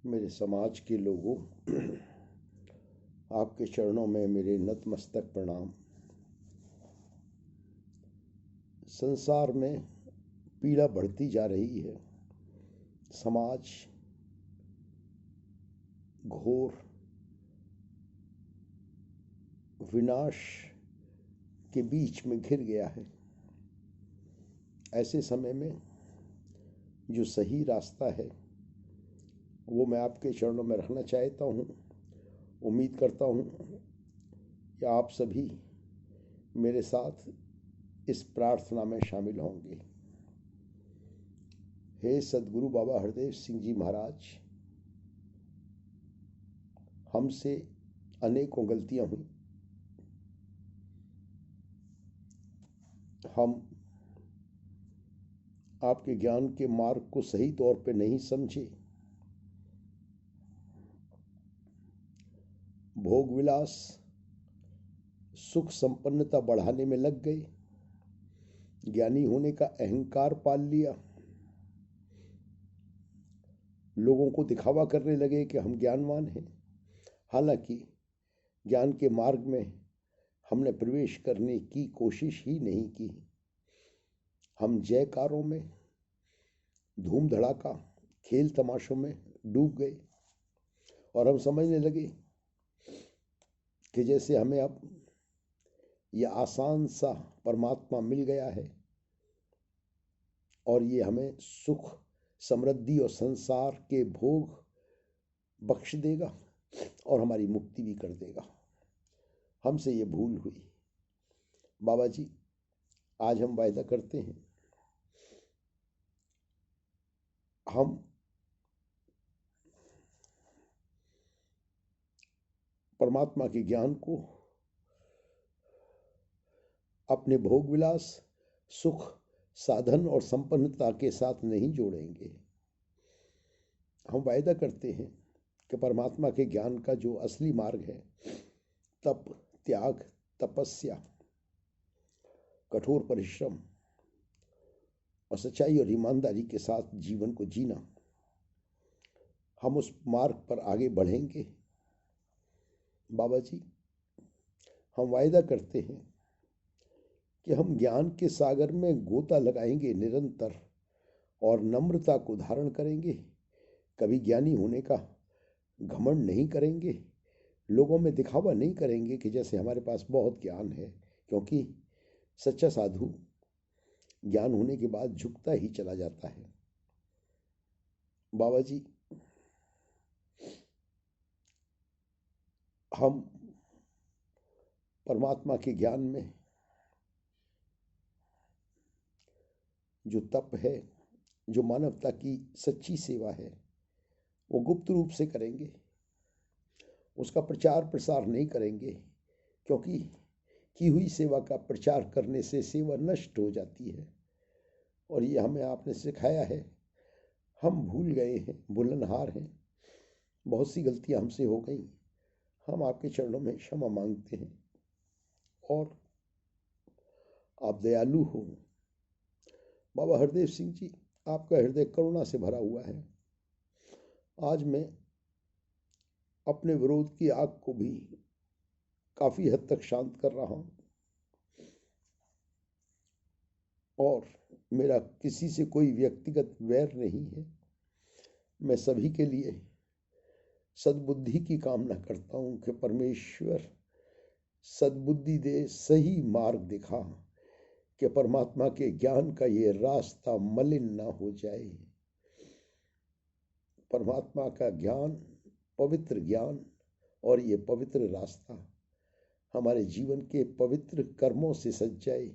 मेरे समाज के लोगों, आपके चरणों में मेरे नतमस्तक प्रणाम। संसार में पीड़ा बढ़ती जा रही है। समाज घोर विनाश के बीच में घिर गया है। ऐसे समय में जो सही रास्ता है वो मैं आपके चरणों में रखना चाहता हूँ। उम्मीद करता हूँ कि आप सभी मेरे साथ इस प्रार्थना में शामिल होंगे। हे सद्गुरु बाबा हरदेव सिंह जी महाराज, हमसे अनेकों गलतियां हुई। हम आपके ज्ञान के मार्ग को सही तौर पे नहीं समझे। भोग विलास, सुख संपन्नता बढ़ाने में लग गए। ज्ञानी होने का अहंकार पाल लिया। लोगों को दिखावा करने लगे कि हम ज्ञानवान हैं। हालांकि ज्ञान के मार्ग में हमने प्रवेश करने की कोशिश ही नहीं की। हम जयकारों में, धूम धड़ाका, खेल तमाशों में डूब गए और हम समझने लगे कि जैसे हमें अब यह आसान सा परमात्मा मिल गया है और ये हमें सुख, समृद्धि और संसार के भोग बख्श देगा और हमारी मुक्ति भी कर देगा। हमसे ये भूल हुई। बाबा जी, आज हम वायदा करते हैं, हम परमात्मा के ज्ञान को अपने भोग विलास, सुख, साधन और संपन्नता के साथ नहीं जोड़ेंगे। हम वायदा करते हैं कि परमात्मा के ज्ञान का जो असली मार्ग है, तप, त्याग, तपस्या, कठोर परिश्रम और सच्चाई और ईमानदारी के साथ जीवन को जीना, हम उस मार्ग पर आगे बढ़ेंगे। बाबा जी, हम वायदा करते हैं कि हम ज्ञान के सागर में गोता लगाएंगे निरंतर और नम्रता को धारण करेंगे। कभी ज्ञानी होने का घमंड नहीं करेंगे। लोगों में दिखावा नहीं करेंगे कि जैसे हमारे पास बहुत ज्ञान है, क्योंकि सच्चा साधु ज्ञान होने के बाद झुकता ही चला जाता है। बाबा जी, हम परमात्मा के ज्ञान में जो तप है, जो मानवता की सच्ची सेवा है, वो गुप्त रूप से करेंगे। उसका प्रचार प्रसार नहीं करेंगे, क्योंकि की हुई सेवा का प्रचार करने से सेवा नष्ट हो जाती है और ये हमें आपने सिखाया है। हम भूल गए हैं, भूलनहार हैं। बहुत सी गलतियां हमसे हो गई। हम आपके चरणों में क्षमा मांगते हैं और आप दयालु हो। बाबा हरदेव सिंह जी, आपका हृदय करुणा से भरा हुआ है। आज मैं अपने विरोध की आग को भी काफी हद तक शांत कर रहा हूं और मेरा किसी से कोई व्यक्तिगत वैर नहीं है। मैं सभी के लिए सद्बुद्धि की कामना करता हूं कि परमेश्वर सद्बुद्धि दे, सही मार्ग दिखा, कि परमात्मा के ज्ञान का ये रास्ता मलिन ना हो जाए। परमात्मा का ज्ञान, पवित्र ज्ञान और ये पवित्र रास्ता हमारे जीवन के पवित्र कर्मों से सज जाए।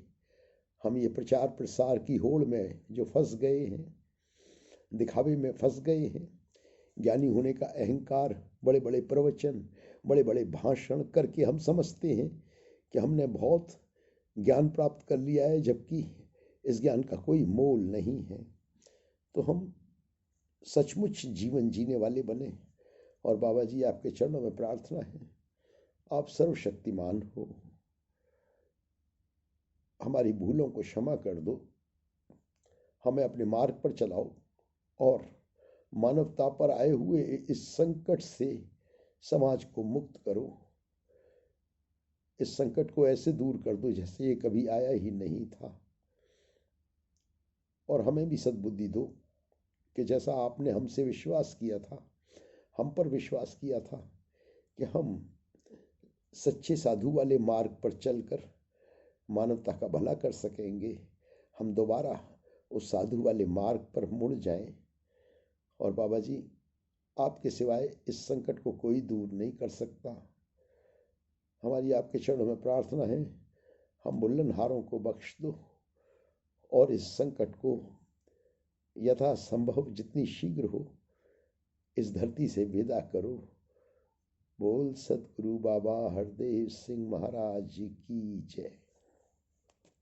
हम ये प्रचार प्रसार की होड़ में जो फंस गए हैं, दिखावे में फंस गए हैं, ज्ञानी होने का अहंकार, बड़े बड़े प्रवचन, बड़े बड़े भाषण करके हम समझते हैं कि हमने बहुत ज्ञान प्राप्त कर लिया है, जबकि इस ज्ञान का कोई मोल नहीं है। तो हम सचमुच जीवन जीने वाले बने। और बाबा जी, आपके चरणों में प्रार्थना है, आप सर्वशक्तिमान हो, हमारी भूलों को क्षमा कर दो, हमें अपने मार्ग पर चलाओ और मानवता पर आए हुए इस संकट से समाज को मुक्त करो। इस संकट को ऐसे दूर कर दो जैसे ये कभी आया ही नहीं था। और हमें भी सद्बुद्धि दो कि जैसा आपने हमसे विश्वास किया था, हम पर विश्वास किया था कि हम सच्चे साधु वाले मार्ग पर चलकर मानवता का भला कर सकेंगे, हम दोबारा उस साधु वाले मार्ग पर मुड़ जाएं। और बाबा जी, आपके सिवाय इस संकट को कोई दूर नहीं कर सकता। हमारी आपके चरणों में प्रार्थना है, हम भुल्लनहारों को बख्श दो और इस संकट को यथासंभव जितनी शीघ्र हो इस धरती से विदा करो। बोल सतगुरु बाबा हरदेव सिंह महाराज जी की जय।